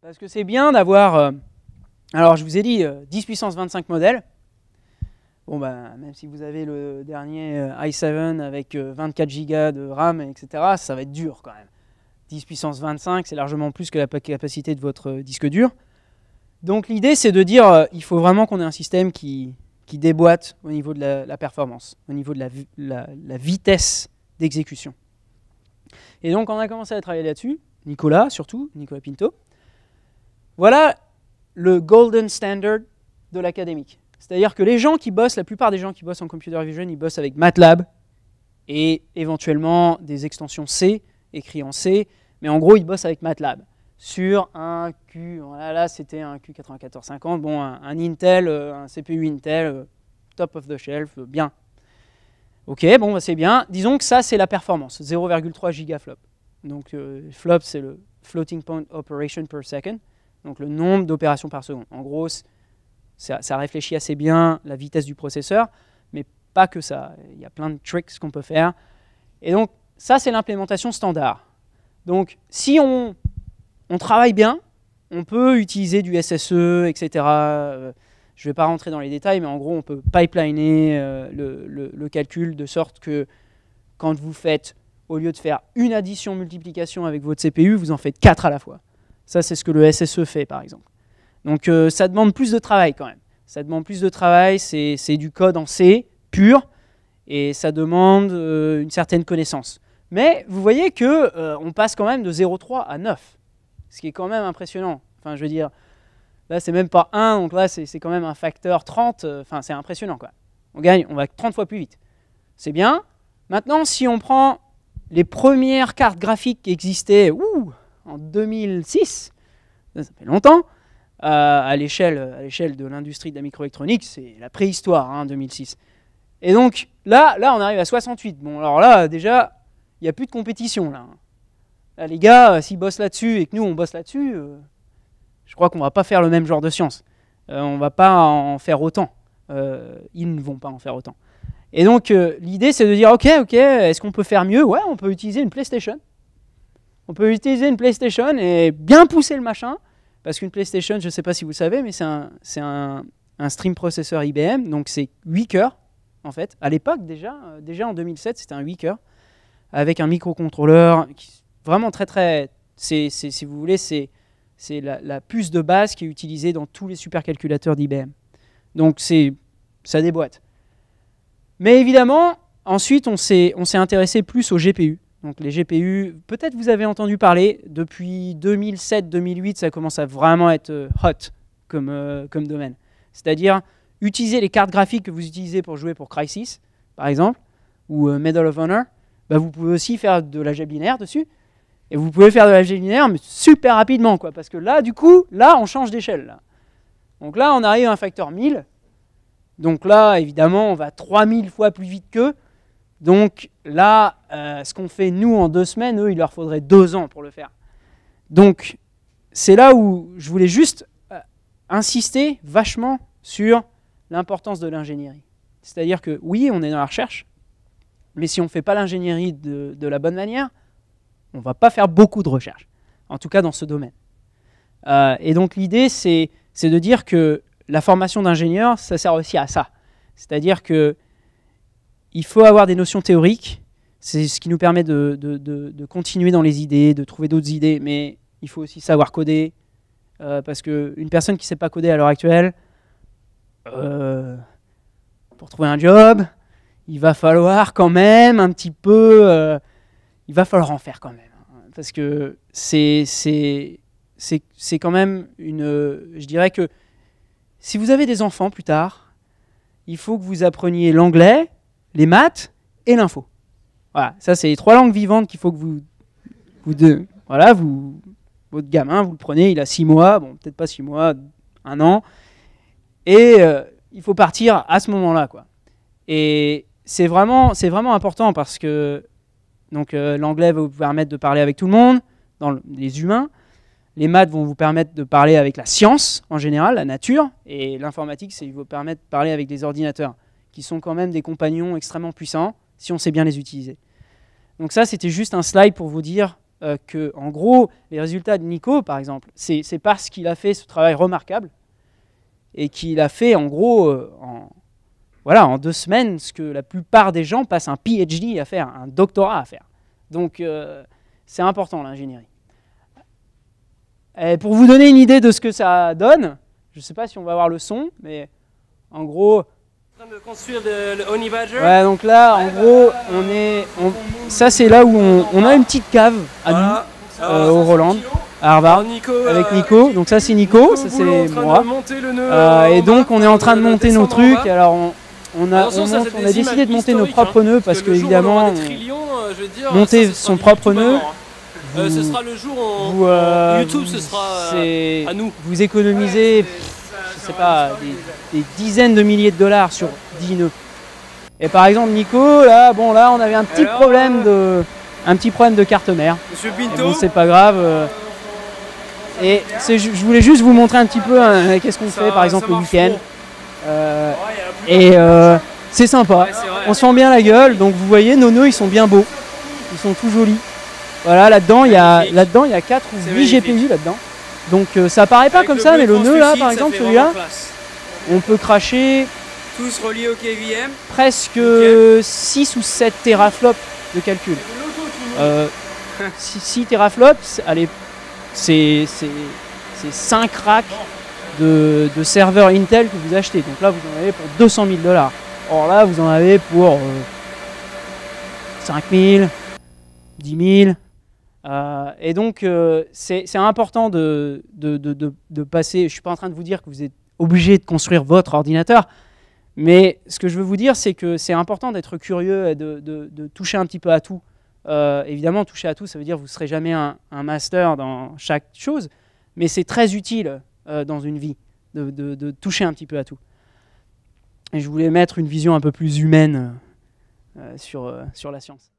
Parce que c'est bien d'avoir, alors je vous ai dit, 10 puissance 25 modèles. Bon, bah, même si vous avez le dernier i7 avec 24 Go de RAM, etc., ça va être dur quand même. 10 puissance 25, c'est largement plus que la capacité de votre disque dur. Donc l'idée, c'est de dire il faut vraiment qu'on ait un système qui déboîte au niveau de la performance, au niveau de la vitesse d'exécution. Et donc on a commencé à travailler là-dessus, Nicolas Pinto. Voilà le golden standard de l'académique. C'est-à-dire que les gens qui bossent, la plupart des gens qui bossent en computer vision, ils bossent avec MATLAB et éventuellement des extensions C, écrites en C, mais en gros, ils bossent avec MATLAB sur un Q, là c'était un Q9450, bon, un Intel, un CPU Intel, top of the shelf, bien. Ok, bon, bah, c'est bien. Disons que ça, c'est la performance, 0,3 gigaflop. Donc, flop, c'est le floating point operation per second, donc le nombre d'opérations par seconde. En gros, ça réfléchit assez bien la vitesse du processeur, mais pas que ça. Il y a plein de tricks qu'on peut faire. Et donc, ça, c'est l'implémentation standard. Donc, si on travaille bien, on peut utiliser du SSE, etc. Je ne vais pas rentrer dans les détails, mais en gros, on peut pipeliner le calcul de sorte que quand vous faites, au lieu de faire une addition-multiplication avec votre CPU, vous en faites 4 à la fois. Ça, c'est ce que le SSE fait, par exemple. Donc, ça demande plus de travail quand même. Ça demande plus de travail, c'est du code en C pur, et ça demande une certaine connaissance. Mais vous voyez qu'on passe quand même de 0,3 à 9, ce qui est quand même impressionnant. Enfin, je veux dire, là, c'est même pas 1, donc là, c'est quand même un facteur 30. Enfin, c'est impressionnant, quoi. On va 30 fois plus vite. C'est bien. Maintenant, si on prend les premières cartes graphiques qui existaient en 2006, ça fait longtemps, à l'échelle de l'industrie de la microélectronique, c'est la préhistoire, 2006. Et donc, là, on arrive à 68. Bon, alors là, déjà, il n'y a plus de compétition, là. Là, les gars, s'ils bossent là-dessus et que nous, on bosse là-dessus, je crois qu'on ne va pas faire le même genre de science. On ne va pas en faire autant. Ils ne vont pas en faire autant. Et donc, l'idée, c'est de dire, ok, est-ce qu'on peut faire mieux? Ouais, on peut utiliser une PlayStation. On peut utiliser une PlayStation et bien pousser le machin, parce qu'une PlayStation, je ne sais pas si vous savez, mais c'est un stream processeur IBM, donc c'est 8 cœurs, en fait. À l'époque, déjà en 2007, c'était un 8 cœurs, avec un microcontrôleur, vraiment très, si vous voulez, c'est la puce de base qui est utilisée dans tous les supercalculateurs d'IBM. Donc ça déboîte. Mais évidemment, ensuite, on s'est intéressé plus aux GPU. Donc les GPU, peut-être vous avez entendu parler, depuis 2007-2008, ça commence à vraiment être hot comme domaine. C'est-à-dire utiliser les cartes graphiques que vous utilisez pour jouer pour Crysis, par exemple, ou Medal of Honor, bah vous pouvez aussi faire de l'algèbre linéaire dessus. Et vous pouvez faire de l'algèbre linéaire, mais super rapidement, quoi, parce que là, du coup, là, on change d'échelle. Là. Donc là, on arrive à un facteur 1000. Donc là, évidemment, on va 3000 fois plus vite qu'eux. Donc là, ce qu'on fait nous en 2 semaines, eux, il leur faudrait 2 ans pour le faire. Donc c'est là où je voulais juste insister vachement sur l'importance de l'ingénierie. C'est-à-dire que oui, on est dans la recherche, mais si on ne fait pas l'ingénierie de la bonne manière, on ne va pas faire beaucoup de recherche, en tout cas dans ce domaine. Et donc l'idée, c'est de dire que la formation d'ingénieur, ça sert aussi à ça. C'est-à-dire que il faut avoir des notions théoriques, c'est ce qui nous permet de continuer dans les idées, de trouver d'autres idées, mais il faut aussi savoir coder, parce qu'une personne qui ne sait pas coder à l'heure actuelle, pour trouver un job, il va falloir quand même un petit peu, il va falloir en faire quand même, parce que c'est quand même je dirais que si vous avez des enfants plus tard, il faut que vous appreniez l'anglais, les maths et l'info. Voilà, ça c'est les 3 langues vivantes qu'il faut que votre gamin, vous le prenez, il a 6 mois, bon peut-être pas 6 mois, 1 an, et il faut partir à ce moment-là, quoi. Et c'est vraiment important parce que donc l'anglais va vous permettre de parler avec tout le monde, les humains. Les maths vont vous permettre de parler avec la science en général, la nature, et l'informatique, ça va vous permettre de parler avec les ordinateurs, qui sont quand même des compagnons extrêmement puissants, si on sait bien les utiliser. Donc ça, c'était juste un slide pour vous dire que, en gros, les résultats de Nico, par exemple, c'est parce qu'il a fait ce travail remarquable et qu'il a fait, en gros, en 2 semaines, ce que la plupart des gens passent un PhD à faire, un doctorat à faire. Donc, c'est important, l'ingénierie. Et pour vous donner une idée de ce que ça donne, je ne sais pas si on va voir le son, mais en gros... En train de construire le Honey Badger. Ouais, donc là, en gros, ça c'est là où on a une petite cave à nous, au Roland, à Harvard, avec Nico. Donc ça c'est Nico, ça c'est moi. Et donc on est en train de monter nos trucs. Alors on a décidé de monter nos propres nœuds parce que évidemment, monter son propre nœud, ce sera le jour où YouTube ce sera à nous. Vous économisez, je sais pas, des dizaines de milliers de dollars sur 10 nœuds. Et par exemple Nico, là on avait un petit problème de carte mère. Monsieur Pinto. Bon, c'est pas grave. Et je voulais juste vous montrer un petit peu qu'est-ce qu'on fait par exemple le week-end. C'est sympa. Ouais, on se sent bien la gueule. Donc vous voyez, nos nœuds ils sont bien beaux. Ils sont tout jolis. Voilà, là-dedans il y a 4 ou 8 GPU là-dedans. Donc ça paraît pas comme ça, mais le nœud là par exemple, celui-là, on peut cracher tous reliés au KVM. Presque 6 ou 7 teraflops de calcul. 6 teraflops, allez, c'est 5 racks de serveurs Intel que vous achetez. Donc là, vous en avez pour 200 000 $. Or là, vous en avez pour 5 000, 10 000. Et donc, c'est important de passer. Je ne suis pas en train de vous dire que vous êtes obligé de construire votre ordinateur. Mais ce que je veux vous dire, c'est que c'est important d'être curieux et de toucher un petit peu à tout. Évidemment, toucher à tout, ça veut dire que vous ne serez jamais un master dans chaque chose, mais c'est très utile dans une vie de toucher un petit peu à tout. Et je voulais mettre une vision un peu plus humaine sur la science.